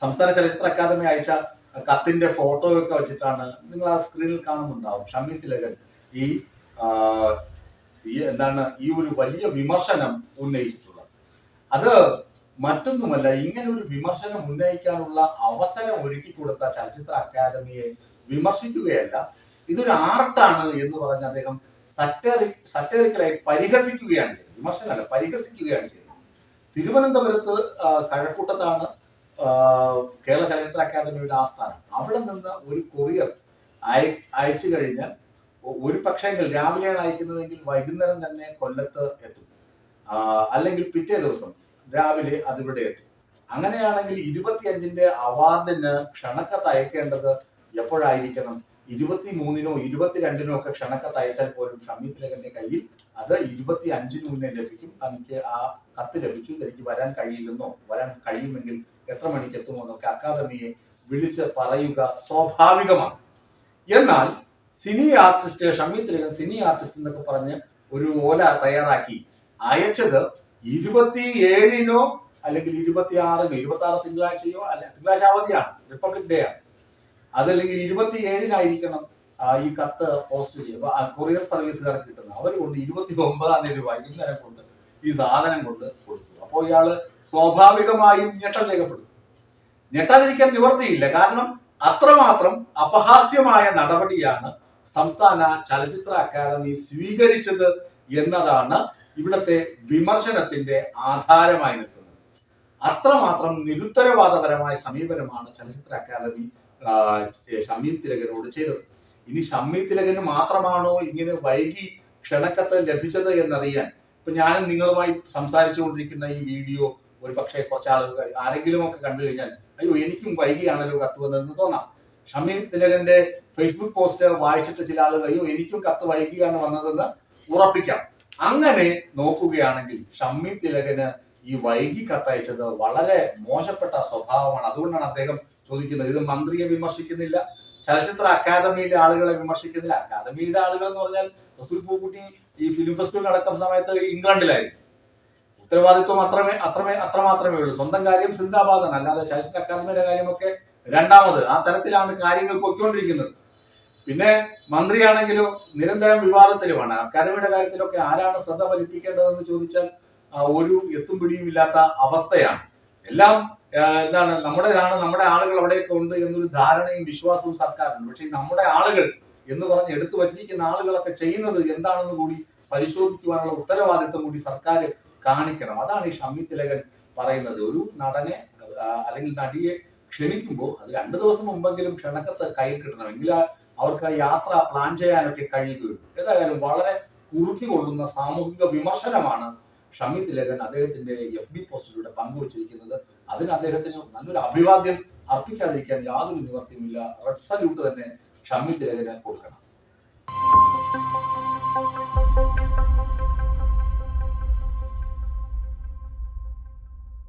സംസ്ഥാന ചലച്ചിത്ര അക്കാദമി അയച്ച കത്തിന്റെ ഫോട്ടോ ഒക്കെ വെച്ചിട്ടാണ് നിങ്ങൾ ആ സ്ക്രീനിൽ കാണുന്നുണ്ടാവും ഷമ്മി തിലകൻ ഈ ഈ ഒരു വലിയ വിമർശനം ഉന്നയിച്ചിട്ടുള്ളത്. അത് മറ്റൊന്നുമല്ല, ഇങ്ങനെ ഒരു വിമർശനം ഉന്നയിക്കാനുള്ള അവസരം ഒരുക്കി കൊടുത്ത ചലച്ചിത്ര അക്കാദമിയെ വിമർശിക്കുകയല്ല, ഇതൊരു ആർട്ടാണ് എന്ന് പറഞ്ഞ് അദ്ദേഹം സറ്ററിക്കലായി പരിഹസിക്കുകയാണ് ചെയ്തത്. വിമർശനമല്ല, പരിഹസിക്കുകയാണ് ചെയ്തത്. തിരുവനന്തപുരത്ത് കഴക്കൂട്ടത്താണ് കേരള ചലച്ചിത്ര അക്കാദമിയുടെ ആസ്ഥാനം. അവിടെ നിന്ന് ഒരു കൊറിയർ അയച്ചു കഴിഞ്ഞാൽ ഒരു പക്ഷേങ്കിൽ രാവിലെയാണ് അയക്കുന്നതെങ്കിൽ വൈകുന്നേരം തന്നെ കൊല്ലത്ത് എത്തും, അല്ലെങ്കിൽ പിറ്റേ ദിവസം രാവിലെ അതിവിടെ എത്തും. അങ്ങനെയാണെങ്കിൽ 25ന്റെ അവാർഡിന് ക്ഷണക്കത്ത് അയക്കേണ്ടത് എപ്പോഴായിരിക്കണം? 23-നോ 22-നോ ഒക്കെ ക്ഷണക്കത്ത് അയച്ചാൽ പോലും ഷമ്മി തിലകന്റെ കയ്യിൽ അത് 25-ന് മുന്നേ ലഭിക്കും. തനിക്ക് ആ കത്ത് ലഭിച്ചു, തനിക്ക് വരാൻ കഴിയില്ലെന്നോ വരാൻ കഴിയുമെങ്കിൽ എത്ര മണിക്ക് എത്തുമോ എന്നൊക്കെ അക്കാദമിയെ വിളിച്ച് പറയുക സ്വാഭാവികമാണ്. എന്നാൽ cine artist Shammi Thilakan cine artist എന്നൊക്കെ പറഞ്ഞ് ഒരു ഓല തയ്യാറാക്കി അയച്ചത് 27-നോ അല്ലെങ്കിൽ 26-നോ 26 തിങ്കളാഴ്ചയോ അല്ലെ, തിങ്കളാഴ്ച അവധിയാണ്, റിപ്പബ്ലിക് ഡേ ആണ്, അതല്ലെങ്കിൽ 27-നായിരിക്കണം ഈ കത്ത് പോസ്റ്റ് ചെയ്യുക. കൊറിയർ സർവീസുകാർക്ക് കിട്ടുന്നത് അവർ കൊണ്ട് 29-ാം തീയതി വൈകുന്നേരം കൊണ്ട് ഈ സാധനം കൊണ്ട് കൊടുത്തു. അപ്പോൾ ഇയാള് സ്വാഭാവികമായും ഞെട്ടൽ രേഖപ്പെടും. ഞെട്ടാതിരിക്കാൻ നിവർത്തിയില്ല. കാരണം അത്രമാത്രം അപഹാസ്യമായ നടപടിയാണ് സംസ്ഥാന ചലച്ചിത്ര അക്കാദമി സ്വീകരിച്ചത് എന്നതാണ് ഇവിടുത്തെ വിമർശനത്തിന്റെ ആധാരമായി നിൽക്കുന്നത്. അത്രമാത്രം നിരുത്തരവാദപരമായ സമീപനമാണ് ചലച്ചിത്ര അക്കാദമി ഷമ്മി തിലകനോട് ചെയ്തത്. ഇനി ഷമ്മി തിലകന് മാത്രമാണോ ഇങ്ങനെ വൈകി ക്ഷണക്കത്ത് ലഭിച്ചത് എന്നറിയാൻ ഇപ്പൊ ഞാനും നിങ്ങളുമായി സംസാരിച്ചുകൊണ്ടിരിക്കുന്ന ഈ വീഡിയോ ഒരു പക്ഷേ കുറച്ച് ആളുകൾ ആരെങ്കിലും ഒക്കെ കണ്ടു കഴിഞ്ഞാൽ അയ്യോ എനിക്കും വൈകിയാണല്ലോ കത്ത് വന്നതെന്ന് തോന്നാം. ഷമ്മി തിലകന്റെ ഫേസ്ബുക്ക് പോസ്റ്റ് വായിച്ചിട്ട് ചില ആളുകൾ അയ്യോ എനിക്കും കത്ത് വൈകിയാണ് വന്നതെന്ന് ഉറപ്പിക്കാം. അങ്ങനെ നോക്കുകയാണെങ്കിൽ ഷമ്മി തിലകന് ഈ വൈകി കത്തയച്ചത് വളരെ മോശപ്പെട്ട സ്വഭാവമാണ്. അതുകൊണ്ടാണ് അദ്ദേഹം ചോദിക്കുന്നത്. ഇത് മന്ത്രിയെ വിമർശിക്കുന്നില്ല, ചലച്ചിത്ര അക്കാദമിയിലെ ആളുകളെ വിമർശിക്കുന്നില്ല. അക്കാദമിയുടെ ആളുകൾ എന്ന് പറഞ്ഞാൽ റസൂൽ പൂക്കുട്ടി ഈ ഫിലിം ഫെസ്റ്റിവൽ നടക്കുന്ന സമയത്ത് ഇംഗ്ലണ്ടിലായിരുന്നു. ഉത്തരവാദിത്വം അത്രമാത്രമേ ഉള്ളൂ. സ്വന്തം കാര്യം സിന്ദാബാദാണ്, അല്ലാതെ ചലച്ചിത്ര അക്കാദമിയുടെ കാര്യമൊക്കെ രണ്ടാമത്. ആ തരത്തിലാണ് കാര്യങ്ങൾ പൊയ്ക്കൊണ്ടിരിക്കുന്നത്. പിന്നെ മന്ത്രിയാണെങ്കിലോ നിരന്തരം വിവാദത്തിലുമാണ്. അക്കാദമിയുടെ കാര്യത്തിലൊക്കെ ആരാണ് ശ്രദ്ധ ഫലിപ്പിക്കേണ്ടതെന്ന് ചോദിച്ചാൽ ഒരു എത്തും പിടിയും ഇല്ലാത്ത അവസ്ഥയാണ്. എല്ലാം എന്താണ് നമ്മുടെ ആളുകൾ അവിടെയൊക്കെ ഉണ്ട് എന്നൊരു ധാരണയും വിശ്വാസവും സർക്കാരുണ്ട്. പക്ഷെ നമ്മുടെ ആളുകൾ എന്ന് പറഞ്ഞ് എടുത്തു വച്ചിരിക്കുന്ന ആളുകളൊക്കെ ചെയ്യുന്നത് എന്താണെന്ന് കൂടി പരിശോധിക്കുവാനുള്ള ഉത്തരവാദിത്വം കൂടി സർക്കാർ കാണിക്കണം. അതാണ് ഈ ഷമ്മി തിലകൻ പറയുന്നത്. ഒരു നടനെ അല്ലെങ്കിൽ നടിയെ ക്ഷണിക്കുമ്പോൾ അത് 2 ദിവസം മുമ്പെങ്കിലും ക്ഷണക്കത്ത് കയ്യിൽ കിട്ടണമെങ്കിൽ അവർക്ക് യാത്ര പ്ലാൻ ചെയ്യാനൊക്കെ കഴിയുകയുള്ളൂ. ഏതായാലും വളരെ കുറുക്കി കൊള്ളുന്ന സാമൂഹിക വിമർശനമാണ് ഷമ്മി തിലകൻ അദ്ദേഹത്തിന്റെ FB പോസ്റ്റിലൂടെ പങ്കുവച്ചിരിക്കുന്നത്. അതിന് അദ്ദേഹത്തിന് നല്ലൊരു അഭിവാദ്യം അർപ്പിക്കാതിരിക്കാൻ യാതൊരു നിവർത്തിയുമില്ല. റെഡ് സല്യൂട്ട് തന്നെ ഷമ്മി തിലകന് കൊടുക്കണം.